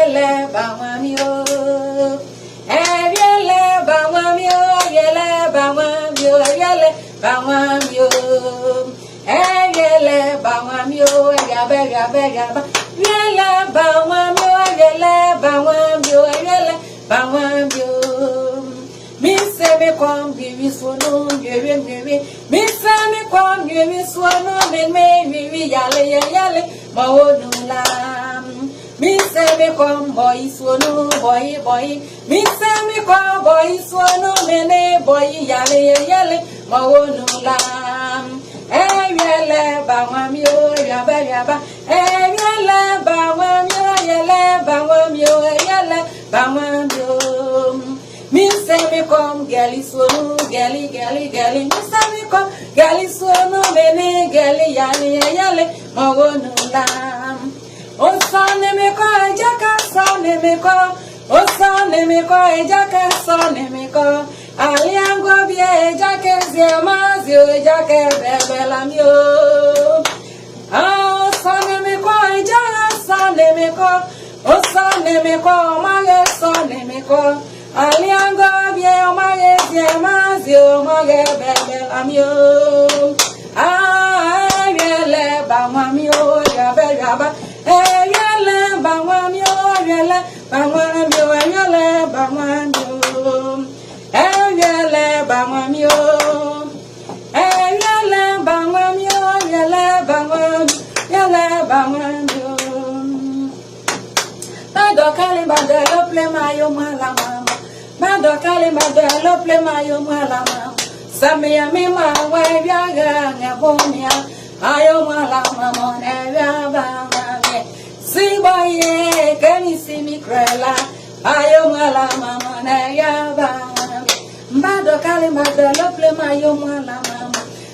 Eviele bawamio. Eviele bawamio. Eviele bawamio. Eviele bawamio. Eviele bawamio. Eviele bawamio. Eviele bawamio. Eviele bawamio. Mi se me kwam bibi swano bibi mi se me kwam bibi swano me yale ma wonula mi se me kwam boy swano boy mi se me kwam boy swano me boy yale ma wonula eviele bawami o yaba eviele bawami o yele bawami o yele bawami o. Mi se me come, gali swanu, gali. Mi se me come, gali swanu, mene, gali, yale, mawonu lam. O sane me ko, ejaka sane me ko. O sane me ko, ejaka sane me ko. Aliango bie, ejake ziamazio, ejake bebelamio. O sane me ko, ejaka sane me ko. O sane me ko, mage sane me ko. Aliango bie omage ziamazio omage bebelamio. Ayele bawamio yaba. Ayele bawamio yele bawamio yele bawamio. Ayele bawamio. Ayele bawamio yele bawamio. Bado kali bado ple mayo malama. Bado kali bado ple mayo malama. Samia mima we vyaga ngabonia. Ayo malama mone vyabanga. Sibaye kani simi krela. Ayo malama mone vyabanga. Bado kali bado ple mayo malama.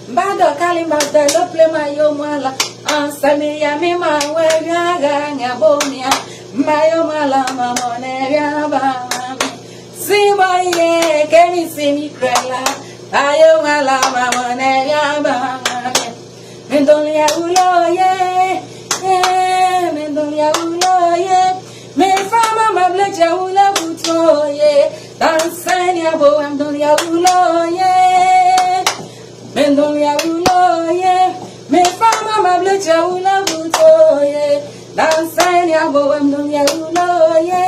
Bado kali bado ple mayo malama. Samia mima we vyaga ngabonia. Mayo malama mone vyabanga. Sibaye kani simi krela. Ayo malama mone vyabanga. Mendolia uloye, mendolia uloye. Me fama mableja ula butoye. Tanzania bo mendolia uloye. Mendolia uloye. Me fama mableja ula butoye. Tanzania bo mendolia uloye.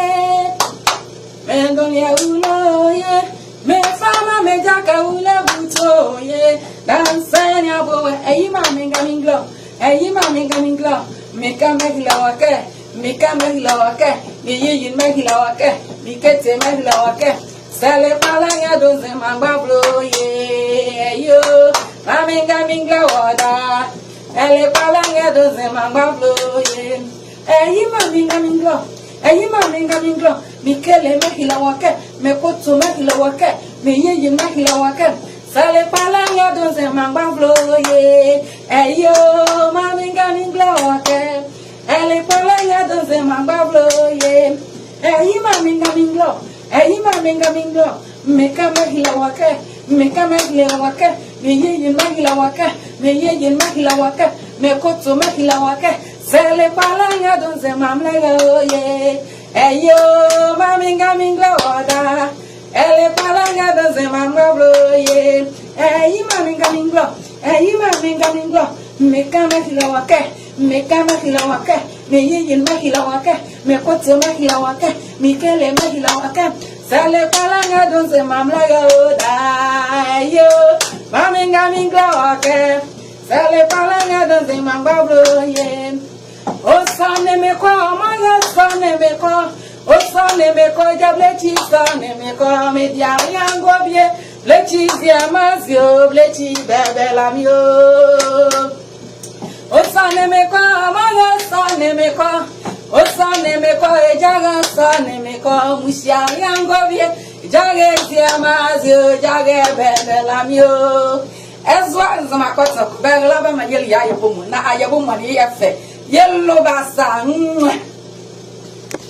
Mendolia uloye. Me fama me jaka ula butoye. Tanzania bo eyima minglo. Eyima minglo. Mika megla wake. Mika megla wake. Miyin megla wake. Mikete megla wake. Sale palanga doze mangablo ye yo. Mingla wada. Ele palanga doze mangablo ye. Eyima minglo. Eyima minglo. Mikele megla wake. Mekoto megla wake. Miyin megla wake. Sale palanga doze mangablo ye. Eyo mingla wake. Ele palanga doze mangablo ye. Eyima minglo. Eyima minglo. Meka megla wake. Meka megla wake. Miyin megla wake. Miyin megla wake. Mekoto megla wake. Sale palanga doze mangablo ye. Eyo mingla wada. Ele palanga doze mangablo ye. Eyima minglo. Meka megla wake. Meka megla wake. Miyin megla wake. Mekoto megla wake. Mikele megla wake. Sale palanga doze mangablo da yo. Mingla wake. Sale palanga doze mangablo ye. O sane me kwa maya sane me kwa. O sane me kwa jablechi sane me kwa media yango bie. Blechi ziamazio blechi bebelamio. O sane me kwa maya sane me kwa. O sane me kwa ejaga sane me kwa musia yango bie. Jage ziamazio jage bebelamio. Ezwa nzamakota kubela ba manyeli ya yabumu na ayabumu ni yafe. Yellow basa.